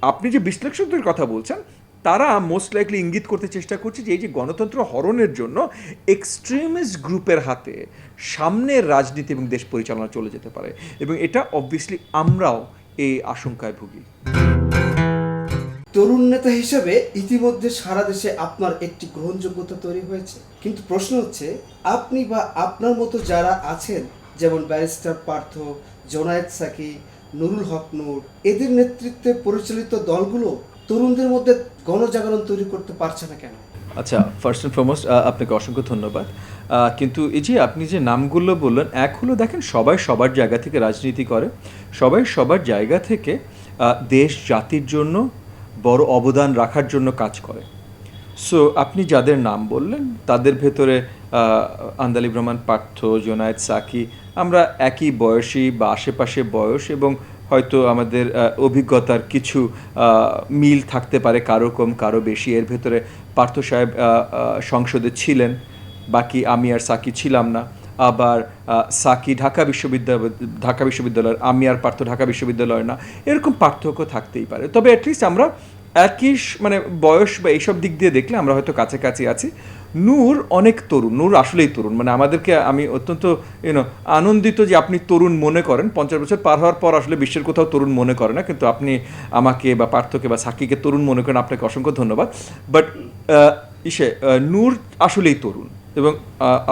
আপনি যে বিশ্লেষকদের কথা বলছেন তারা মোস্ট লাইকলি ইঙ্গিত করতে চেষ্টা করছে যে এই যে গণতন্ত্র হরণের জন্য এক্সট্রিমিস্ট গ্রুপের হাতে সামনের রাজনীতি এবং দেশ পরিচালনা চলে যেতে পারে, এবং এটা অবভিয়াসলি আমরাও এই আশঙ্কায় ভুগি। তরুণ নেতা হিসেবে ইতিমধ্যে সারা দেশে আপনার একটি গ্রহণযোগ্যতা তৈরি হয়েছে, কিন্তু প্রশ্ন হচ্ছে আপনি বা আপনার মতো যারা আছেন, যেমন ব্যারিস্টার পার্থ, জোনায়েদ সাকি, নুরুল হক নূর, এদের নেতৃত্বে পরিচালিত দলগুলো তরুণদের মধ্যে গণজাগরণ তৈরি করতে পারছে না কেন? আচ্ছা, ফার্স্ট অ্যান্ড ফরমোস্ট আপনাকে অসংখ্য ধন্যবাদ। কিন্তু এই যে আপনি যে নামগুলো বললেন, এক হলো দেখেন সবাই সবার জায়গা থেকে রাজনীতি করে, সবাই সবার জায়গা থেকে দেশ জাতির জন্য বড় অবদান রাখার জন্য কাজ করে। সো আপনি যাদের নাম বললেন তাদের ভেতরে আন্দালিব রহমান পার্থ, জোনায়েদ সাকি, আমরা একই বয়সী বা আশেপাশে বয়স, এবং হয়তো আমাদের অভিজ্ঞতার কিছু মিল থাকতে পারে, কারো কম কারো বেশি। এর ভেতরে পার্থ সাহেব সংসদে ছিলেন, বাকি আমি আর সাকি ছিলাম না। আবার সাকি ঢাকা বিশ্ববিদ্যালয়ের, আমি আর পার্থ ঢাকা বিশ্ববিদ্যালয়ের না, এরকম পার্থক্য থাকতেই পারে। তবে অ্যাটলিস্ট আমরা একই মানে বয়স বা এইসব দিক দিয়ে দেখলে আমরা হয়তো কাছাকাছি আছি। নূর অনেক তরুণ, নূর আসলেই তরুণ, মানে আমাদেরকে, আমি অত্যন্ত আনন্দিত যে আপনি তরুণ মনে করেন। 50 বছর পার হওয়ার পর আসলে বিশ্বের কোথাও তরুণ মনে করে না, কিন্তু আপনি আমাকে বা পার্থকে বা সাকিকে তরুণ মনে করেন, আপনাকে অসংখ্য ধন্যবাদ। বাট নূর আসলেই তরুণ, এবং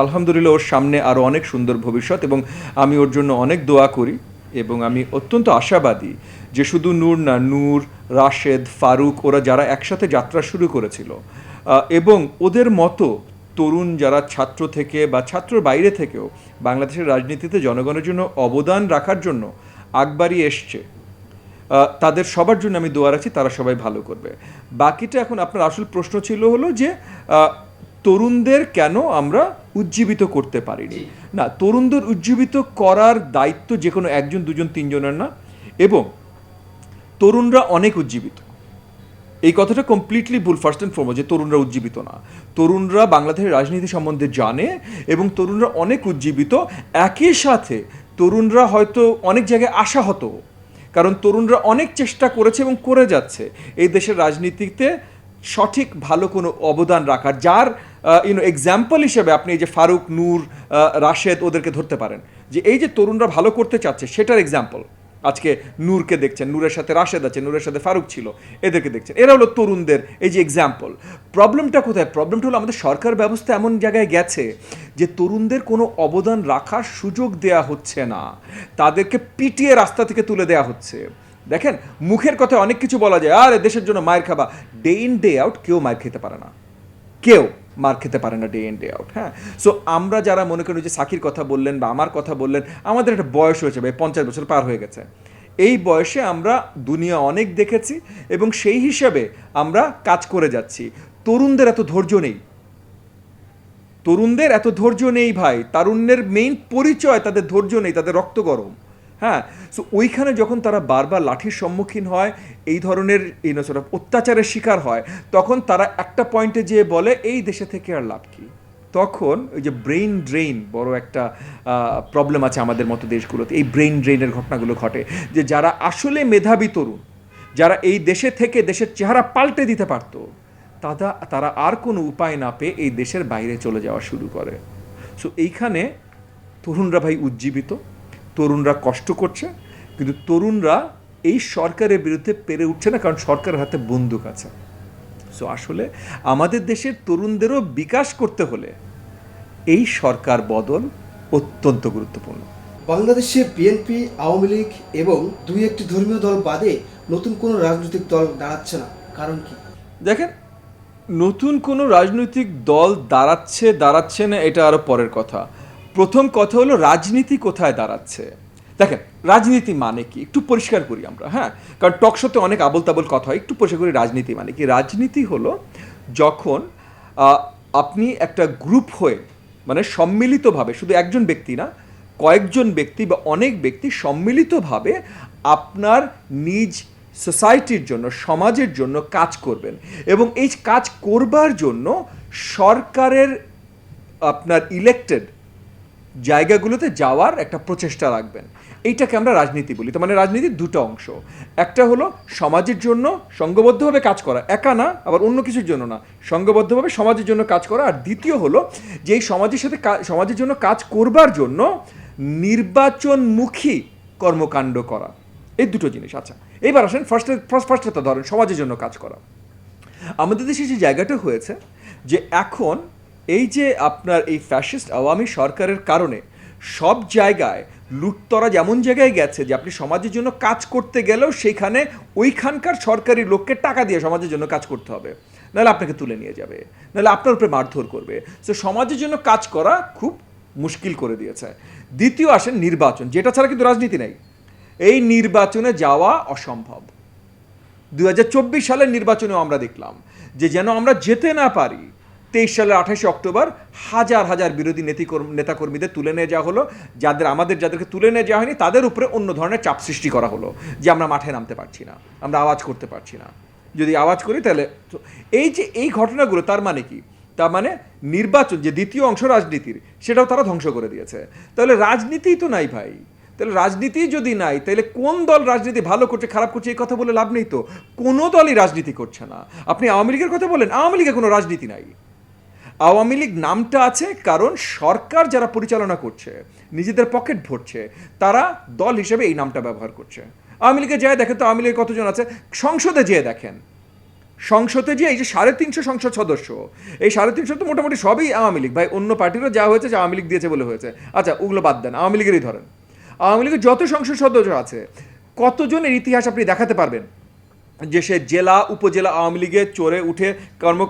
আলহামদুলিল্লাহ ওর সামনে আরও অনেক সুন্দর ভবিষ্যৎ, এবং আমি ওর জন্য অনেক দোয়া করি। এবং আমি অত্যন্ত আশাবাদী যে শুধু নূর না, নূর, রাশেদ, ফারুক, ওরা যারা একসাথে যাত্রা শুরু করেছিল, এবং ওদের মতো তরুণ যারা ছাত্র থেকে বা ছাত্রর বাইরে থেকেও বাংলাদেশের রাজনীতিতে জনগণের জন্য অবদান রাখার জন্য আগবাড়ি এসছে, তাদের সবার জন্য আমি দোয়া রাখছি, তারা সবাই ভালো করবে। বাকিটা এখন আপনার আসল প্রশ্ন ছিল হলো যে তরুণদের কেন আমরা উজ্জীবিত করতে পারিনি। না, তরুণদের উজ্জীবিত করার দায়িত্ব যে কোনো একজন, দুজন, তিনজনের না, এবং তরুণরা অনেক উজ্জীবিত। এই কথাটা কমপ্লিটলি ভুল। ফার্স্ট অ্যান্ড ফরমোস্ট যে তরুণরা উজ্জীবিত না, তরুণরা বাংলাদেশের রাজনীতি সম্বন্ধে জানে এবং তরুণরা অনেক উজ্জীবিত। একই সাথে তরুণরা হয়তো অনেক জায়গায় আশাহত, কারণ তরুণরা অনেক চেষ্টা করেছে এবং করে যাচ্ছে এই দেশের রাজনীতিতে সঠিক ভালো কোনো অবদান রাখার, যার এক্সাম্পল হিসেবে আপনি এই যে ফারুক, নূর, রাশেদ, ওদেরকে ধরতে পারেন যে এই যে তরুণরা ভালো করতে চাচ্ছে সেটার এক্সাম্পল। আজকে নূরকে দেখছেন, নূরের সাথে রাশেদ আছে, নূরের সাথে ফারুক ছিল, এদেরকে দেখছেন, এরা হলো তরুণদের এই যে এক্সাম্পল। প্রবলেমটা কোথায়? প্রবলেমটা হলো আমাদের সরকার ব্যবস্থা এমন জায়গায় গেছে যে তরুণদের কোনো অবদান রাখার সুযোগ দেয়া হচ্ছে না, তাদেরকে পিটিয়ে রাস্তা থেকে তুলে দেওয়া হচ্ছে। দেখেন, মুখের কথা অনেক কিছু বলা যায়, আর দেশের জন্য মায়ের খাবা, ডে ইন ডে আউট কেউ মায়ের খেতে পারে না, কেউ মার খেতে পারে না ডে ইন ডে আউট। হ্যাঁ, সো আমরা যারা মনে করি যে সাকির কথা বললেন বা আমার কথা বললেন, আমাদের একটা বয়স হয়েছে ভাই, 50 বছর পার হয়ে গেছে। এই বয়সে আমরা দুনিয়া অনেক দেখেছি এবং সেই হিসাবে আমরা কাজ করে যাচ্ছি। তরুণদের এত ধৈর্য নেই, তরুণদের এত ধৈর্য নেই ভাই। তারুণ্যের মেইন পরিচয় তাদের ধৈর্য নেই, তাদের রক্ত গরম। হ্যাঁ, সো ওইখানে যখন তারা বারবার লাঠির সম্মুখীন হয়, এই ধরনের অত্যাচারের শিকার হয়, তখন তারা একটা পয়েন্টে যেয়ে বলে এই দেশে থেকে আর লাভ কি। তখন ওই যে ব্রেইন ড্রেইন বড় একটা প্রবলেম আছে আমাদের মতো দেশগুলোতে। এই ব্রেইন ড্রেইনের ঘটনাগুলো ঘটে যে যারা আসলে মেধাবী তরুণ, যারা এই দেশে থেকে দেশের চেহারা পাল্টে দিতে পারতো, তারা আর কোনো উপায় না পেয়ে এই দেশের বাইরে চলে যাওয়া শুরু করে। সো এইখানে তরুণরা ভাই উজ্জীবিত, তরুণরা কষ্ট করছে, কিন্তু তরুণরা এই সরকারের বিরুদ্ধে পেরে উঠছে না, কারণ সরকারের হাতে বন্দুক আছে। সো আসলে আমাদের দেশের তরুণদেরও বিকাশ করতে হলে এই সরকার বদল অত্যন্ত গুরুত্বপূর্ণ। বাংলাদেশে বিএনপি, আওয়ামী লীগ এবং দুই একটি ধর্মীয় দল বাদে নতুন কোনো রাজনৈতিক দল দাঁড়াচ্ছে না, কারণ কি? দেখেন, নতুন কোনো রাজনৈতিক দল দাঁড়াচ্ছে না এটা আরও পরের কথা। প্রথম কথা হলো রাজনীতি কোথায় দাঁড়াচ্ছে। দেখেন, রাজনীতি মানে কি একটু পরিষ্কার করি আমরা। হ্যাঁ, কারণ টকশোতে অনেক আবল তাবল কথা হয়, একটু পরিষ্কার করি রাজনীতি মানে কি। রাজনীতি হলো যখন আপনি একটা গ্রুপ হয়ে, মানে সম্মিলিতভাবে, শুধু একজন ব্যক্তি না, কয়েকজন ব্যক্তি বা অনেক ব্যক্তি সম্মিলিতভাবে আপনার নিজ সোসাইটির জন্য, সমাজের জন্য কাজ করবেন, এবং এই কাজ করবার জন্য সরকারের আপনার ইলেক্টেড জায়গাগুলোতে যাওয়ার একটা প্রচেষ্টা রাখবেন। এইটাকে আমরা রাজনীতি বলি। তো মানে রাজনীতির দুটো অংশ, একটা হলো সমাজের জন্য সংঘবদ্ধভাবে কাজ করা, একা না আবার অন্য কিছুর জন্য না, সংঘবদ্ধভাবে সমাজের জন্য কাজ করা। আর দ্বিতীয় হলো যে এই সমাজের সাথে সমাজের জন্য কাজ করবার জন্য নির্বাচনমুখী কর্মকাণ্ড করা। এই দুটো জিনিস। আচ্ছা, এবার আসেন ফার্স্টটা ধরেন সমাজের জন্য কাজ করা। আমাদের দেশে যে জায়গাটা হয়েছে যে এখন এই যে আপনার এই ফ্যাসিস্ট আওয়ামী সরকারের কারণে সব জায়গায় লুটতরাজ এমন জায়গায় গেছে যে আপনি সমাজের জন্য কাজ করতে গেলেও সেইখানে ওইখানকার সরকারি লোককে টাকা দিয়ে সমাজের জন্য কাজ করতে হবে, নাহলে আপনাকে তুলে নিয়ে যাবে, নাহলে আপনার উপরে মারধর করবে। তো সমাজের জন্য কাজ করা খুব মুশকিল করে দিয়েছে। দ্বিতীয় আসেন নির্বাচন, যেটা ছাড়া কিন্তু রাজনীতি নেই। এই নির্বাচনে যাওয়া অসম্ভব। 2024 সালের নির্বাচনেও আমরা দেখলাম যে যেন আমরা যেতে না পারি, 23 সালের 28 অক্টোবর হাজার হাজার বিরোধী নেতাকর্মীদের তুলে নিয়ে যাওয়া হলো। যাদেরকে তুলে নিয়ে যাওয়া হয়নি তাদের উপরে অন্য ধরনের চাপ সৃষ্টি করা হলো যে আমরা মাঠে নামতে পারছি না, আমরা আওয়াজ করতে পারছি না, যদি আওয়াজ করি তাহলে। এই যে এই ঘটনাগুলো, তার মানে কি? তার মানে নির্বাচন যে দ্বিতীয় অংশ রাজনীতির, সেটাও তারা ধ্বংস করে দিয়েছে। তাহলে রাজনীতিই তো নাই ভাই। তাহলে রাজনীতি যদি নাই, তাহলে কোন দল রাজনীতি ভালো করছে খারাপ করছে এই কথা বলে লাভ নেই তো। কোনো দলই রাজনীতি করছে না। আপনি আওয়ামী লীগের কথা বলেন, আওয়ামী লীগের কোনো রাজনীতি নাই। আওয়ামী লীগ নামটা আছে কারণ সরকার যারা পরিচালনা করছে, নিজেদের পকেট ভরছে, তারা দল হিসেবে এই নামটা ব্যবহার করছে। আওয়ামী লীগে যেয়ে দেখেন তো আওয়ামী লীগের কতজন আছে, সংসদে যেয়ে দেখেন, সংসদে যে এই যে 350 সংসদ সদস্য, এই 350 তো মোটামুটি সবই আওয়ামী লীগ ভাই। অন্য পার্টিরও যা হয়েছে যে আওয়ামী লীগ দিয়েছে বলে হয়েছে। আচ্ছা, ওগুলো বাদ দেন, আওয়ামী লীগেরই ধরেন। আওয়ামী লীগের যত সংসদ সদস্য আছে, কতজনের ইতিহাস আপনি দেখাতে পারবেন যে সে জেলা উপজেলা আওয়ামী লীগে চড়ে উঠে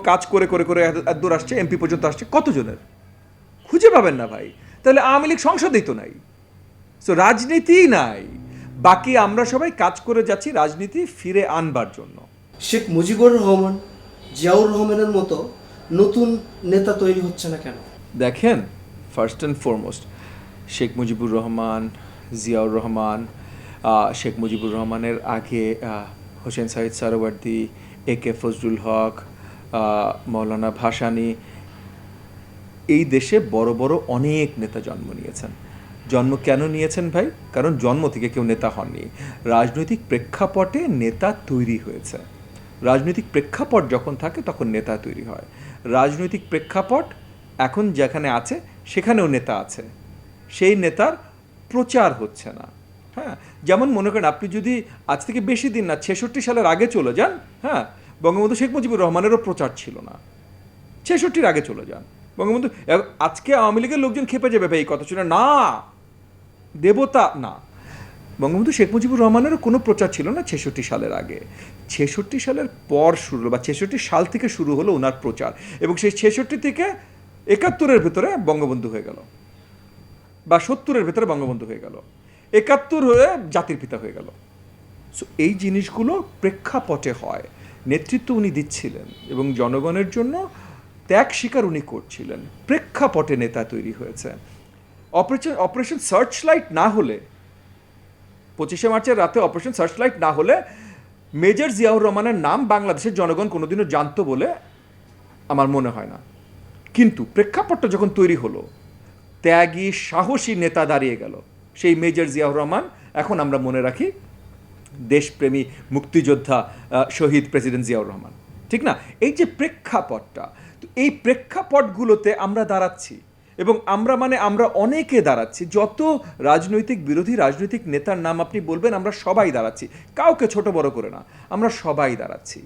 কাজ করে করে করে এত দূর আসছে, এমপি পর্যন্ত আসছে? কতজনের খুঁজে পাবেন না ভাই। তাহলে আওয়ামী লীগ সংসদেই তো নাই। সো রাজনীতিই নাই। বাকি আমরা সবাই কাজ করে যাচ্ছি রাজনীতি ফিরে আনবার জন্য। শেখ মুজিবুর রহমান, জিয়াউর রহমানের মতো নতুন নেতা তৈরি হচ্ছে না কেন? দেখেন, first and foremost Sheikh Mujibur Rahman, Ziaur Rahman, Sheikh Mujibur রহমানের আগে হোসেন সাইদ সারোয়ার্দী, AK ফজলুল হক, মৌলানা ভাসানী, এই দেশে বড় বড় অনেক নেতা জন্ম নিয়েছেন। জন্ম কেন নিয়েছেন ভাই? কারণ জন্ম থেকে কেউ নেতা হননি, রাজনৈতিক প্রেক্ষাপটে নেতা তৈরি হয়েছে। রাজনৈতিক প্রেক্ষাপট যখন থাকে তখন নেতা তৈরি হয়। রাজনৈতিক প্রেক্ষাপট এখন যেখানে আছে সেখানেও নেতা আছে, সেই নেতার প্রচার হচ্ছে না। হ্যাঁ, যেমন মনে করেন আপনি যদি আজ থেকে বেশি দিন না, 66 সালের আগে চলে যান, হ্যাঁ, বঙ্গবন্ধু শেখ মুজিবুর রহমানেরও প্রচার ছিল না। 66-র আগে চলে যান, বঙ্গবন্ধু। আজকে আওয়ামী লীগের লোকজন খেপে যাবে ভাই এই কথা শুনে, না দেবতা না। বঙ্গবন্ধু শেখ মুজিবুর রহমানেরও কোনো প্রচার ছিল না 66 সালের আগে। 66 সালের পর শুরু হলো, বা 66 সাল থেকে শুরু হলো ওনার প্রচার, এবং সেই 66 থেকে 71-এর ভেতরে বঙ্গবন্ধু হয়ে গেল, বা 70-এর ভেতরে বঙ্গবন্ধু হয়ে গেল, 71 হয়ে জাতির পিতা হয়ে গেল। সো এই জিনিসগুলো প্রেক্ষাপটে হয়। নেতৃত্ব উনি দিচ্ছিলেন এবং জনগণের জন্য ত্যাগ স্বীকার উনি করছিলেন। প্রেক্ষাপটে নেতা তৈরি হয়েছে। অপারেশন সার্চলাইট না হলে, 25শে মার্চের রাতে অপারেশন সার্চলাইট না হলে মেজর জিয়াউর রহমানের নাম বাংলাদেশের জনগণ কোনোদিনও জানতো বলে আমার মনে হয় না। কিন্তু প্রেক্ষাপটটা যখন তৈরি হলো, ত্যাগী সাহসী নেতা দাঁড়িয়ে গেল, সেই মেজর জিয়াউর রহমান এখন আমরা মনে রাখি দেশপ্রেমী মুক্তিযোদ্ধা শহীদ প্রেসিডেন্ট জিয়াউর রহমান, ঠিক না? এই যে প্রেক্ষাপটটা, তো এই প্রেক্ষাপটগুলোতে আমরা দাঁড়াচ্ছি, এবং আমরা অনেকে দাঁড়াচ্ছি। যত রাজনৈতিক বিরোধী রাজনৈতিক নেতার নাম আপনি বলবেন, আমরা সবাই দাঁড়াচ্ছি, কাউকে ছোট বড় করে না, আমরা সবাই দাঁড়াচ্ছি।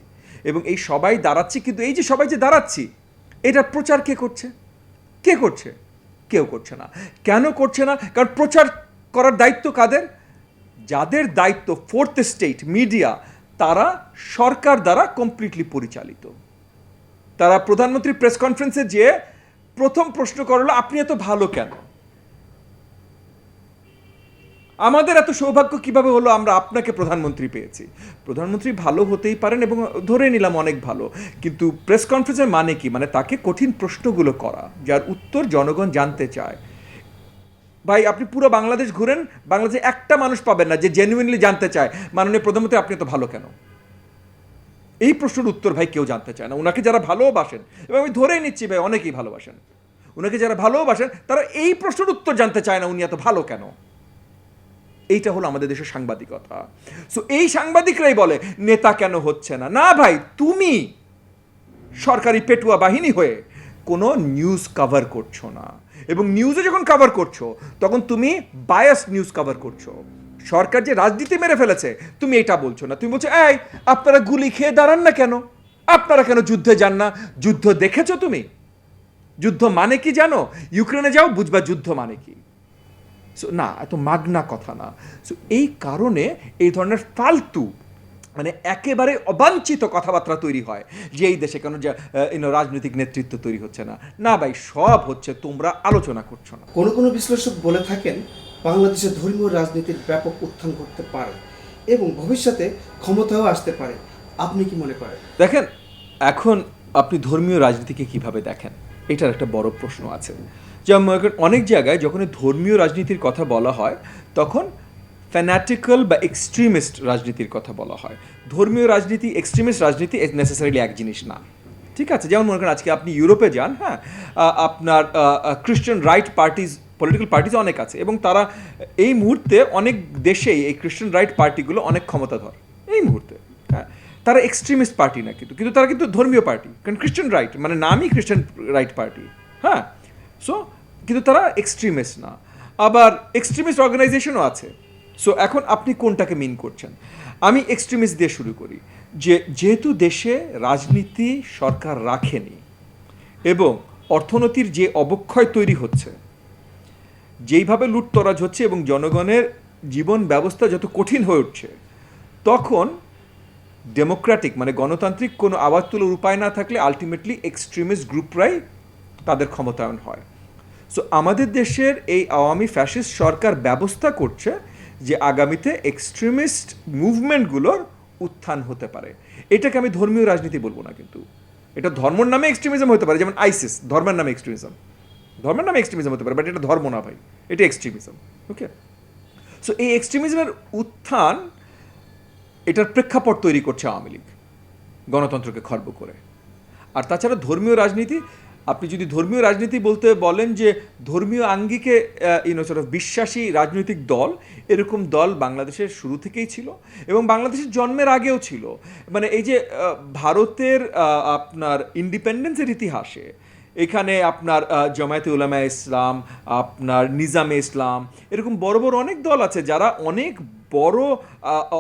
এবং এই সবাই দাঁড়াচ্ছি, কিন্তু এই যে সবাই যে দাঁড়াচ্ছি, এটার প্রচার কে করছে? কে করছে? কেউ করছে না। কেন করছে না? কারণ প্রচার করার দায়িত্ব কাদের? যাদের দায়িত্ব ফোর্থ স্টেট মিডিয়া, তারা সরকার দ্বারা কমপ্লিটলি পরিচালিত। তারা প্রধানমন্ত্রী প্রেস কনফারেন্সে যে প্রথম প্রশ্ন করলো, আপনি এত ভালো কেন? আমাদের এত সৌভাগ্য কিভাবে হলো আমরা আপনাকে প্রধানমন্ত্রী পেয়েছি? প্রধানমন্ত্রী ভালো হতেই পারেন, এবং ধরে নিলাম অনেক ভালো, কিন্তু প্রেস কনফারেন্সের মানে কি? মানে তাকে কঠিন প্রশ্নগুলো করা, যার উত্তর জনগণ জানতে চায়। ভাই আপনি পুরো বাংলাদেশ ঘুরেন, বাংলাদেশে একটা মানুষ পাবেন না যে জেনুইনলি জানতে চায়, মাননীয় প্রধানমন্ত্রী আপনি তো ভালো কেন? এই প্রশ্নের উত্তর ভাই কেউ জানতে চায় না। ওনাকে যারা ভালোবাসেন, এবং আমি ধরেই নিচ্ছি ভাই অনেকেই ভালোবাসেন, ওনাকে যারা ভালোবাসেন তারা এই প্রশ্নের উত্তর জানতে চায় না উনি এত ভালো কেন। এইটা হলো আমাদের দেশের সাংবাদিকতা। সো এই সাংবাদিকরাই বলে নেতা কেন হচ্ছে না। না ভাই, তুমি সরকারি পেটুয়া বাহিনী হয়ে কোনো নিউজ কভার করছো না, এবং নিউজে যখন কভার করছো তখন তুমি বায়াস নিউজ কভার করছো। সরকার যে রাজনীতি মেরে ফেলেছে তুমি এটা বলছো না, তুমি বলছো এই আপনারা গুলি খেয়ে দাঁড়ান না কেন, আপনারা কেন যুদ্ধে যান না, যুদ্ধ দেখেছো তুমি, যুদ্ধ মানে কি জানো, ইউক্রেনে যাও বুঝবা যুদ্ধ মানে কি। সো না, এত মাগনা কথা না। সো এই কারণে এই ধরনের ফালতু মানে একেবারে অবাঞ্ছিত কথাবার্তা তৈরি হয় যে এই দেশে কেন রাজনৈতিক নেতৃত্ব তৈরি হচ্ছে না। না ভাই, সব হচ্ছে তোমরা আলোচনা করছো না। কোনো কোনো বিশ্লেষক বলে থাকেন বাংলাদেশে ধর্মীয় রাজনীতির ব্যাপক উত্থান ঘটতে পারে এবং ভবিষ্যতে ক্ষমতাও আসতে পারে। আপনি কি মনে করেন? দেখেন, এখন আপনি ধর্মীয় রাজনীতিকে কিভাবে দেখেন, এটার একটা বড় প্রশ্ন আছে। যেমন অনেক জায়গায় যখন ধর্মীয় রাজনীতির কথা বলা হয় তখন ফ্যানাটিক্যাল বা এক্সট্রিমিস্ট রাজনীতির কথা বলা হয়। ধর্মীয় রাজনীতি, এক্সট্রিমিস্ট রাজনীতি নেসেসারিলি এক জিনিস না, ঠিক আছে? যেমন মনে করেন আজকে আপনি ইউরোপে যান, হ্যাঁ, আপনার খ্রিস্টান রাইট পার্টিজ, পলিটিক্যাল পার্টিজ অনেক আছে, এবং তারা এই মুহূর্তে অনেক দেশেই এই খ্রিস্টান রাইট পার্টিগুলো অনেক ক্ষমতাধর এই মুহূর্তে, হ্যাঁ। তারা এক্সট্রিমিস্ট পার্টি না, কিন্তু তারা কিন্তু ধর্মীয় পার্টি, কারণ খ্রিস্টান রাইট মানে নামই খ্রিস্টান রাইট পার্টি, হ্যাঁ। সো কিন্তু তারা এক্সট্রিমিস্ট না। আবার এক্সট্রিমিস্ট অর্গানাইজেশনও আছে। সো এখন আপনি কোনটাকে মিন করছেন? আমি এক্সট্রিমিস্ট দিয়ে শুরু করি, যেহেতু দেশে রাজনীতি সরকার রাখেনি এবং অর্থনীতির যে অবক্ষয় তৈরি হচ্ছে, যেইভাবে লুটতরাজ হচ্ছে এবং জনগণের জীবন ব্যবস্থা যত কঠিন হয়ে উঠছে, তখন ডেমোক্রেটিক মানে গণতান্ত্রিক কোনো আওয়াজ তোলার উপায় না থাকলে আলটিমেটলি এক্সট্রিমিস্ট গ্রুপরাই তাদের ক্ষমতায়ন হয়। সো আমাদের দেশের এই আওয়ামী ফ্যাসিস্ট সরকার ব্যবস্থা করছে যে আগামীতে এক্সট্রিমিস্ট মুভমেন্টগুলোর উত্থান হতে পারে। এটাকে আমি ধর্মীয় রাজনীতি বলবো না, কিন্তু এটা ধর্মের নামে এক্সট্রিমিজম হতে পারে, যেমন আইসিস ধর্মের নামে এক্সট্রিমিজম, ধর্মের নামে এক্সট্রিমিজম হতে পারে, বাট এটা ধর্ম না ভাই, এটা এক্সট্রিমিজম। ওকে, সো এই এক্সট্রিমিজমের উত্থান, এটার প্রেক্ষাপট তৈরি করছে আওয়ামী লীগ গণতন্ত্রকে খর্ব করে। আর তাছাড়া ধর্মীয় রাজনীতি, আপনি যদি ধর্মীয় রাজনীতি বলতে বলেন যে ধর্মীয় আঙ্গিকে বিশ্বাসী রাজনৈতিক দল, এরকম দল বাংলাদেশের শুরু থেকেই ছিল এবং বাংলাদেশের জন্মের আগেও ছিল। মানে এই যে ভারতের আপনার ইন্ডিপেন্ডেন্সের ইতিহাসে এখানে আপনার জামায়াতে উলামায়ে ইসলাম, আপনার নিজামে ইসলাম, এরকম বড় বড় অনেক দল আছে যারা অনেক বড়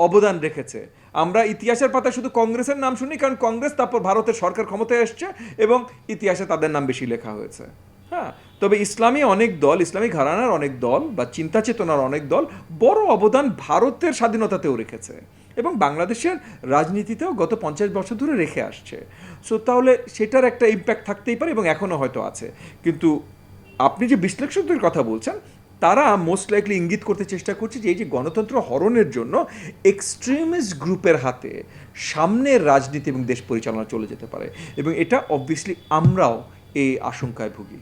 অবদান রেখেছে। আমরা ইতিহাসের পাতায় শুধু কংগ্রেসের নাম শুনি, কারণ কংগ্রেস তারপর ভারতের সরকার ক্ষমতায় এসছে এবং ইতিহাসে তাদের নাম বেশি লেখা হয়েছে, হ্যাঁ। তবে ইসলামী অনেক দল, ইসলামী ঘরানার অনেক দল বা চিন্তা চেতনার অনেক দল বড় অবদান ভারতের স্বাধীনতাতেও রেখেছে এবং বাংলাদেশের রাজনীতিতেও গত 50 বছর ধরে রেখে আসছে। সো তাহলে সেটার একটা ইম্প্যাক্ট থাকতেই পারে এবং এখনও হয়তো আছে। কিন্তু আপনি যে বিশ্লেষকদের কথা বলছেন তারা মোস্ট লাইকলি ইঙ্গিত করতে চেষ্টা করছে যে এই যে গণতন্ত্র হরণের জন্য এক্সট্রিমিস্ট গ্রুপের হাতে সামনের রাজনীতি এবং দেশ পরিচালনা চলে যেতে পারে, এবং এটা অবভিয়াসলি আমরাও এই আশঙ্কায় ভুগি।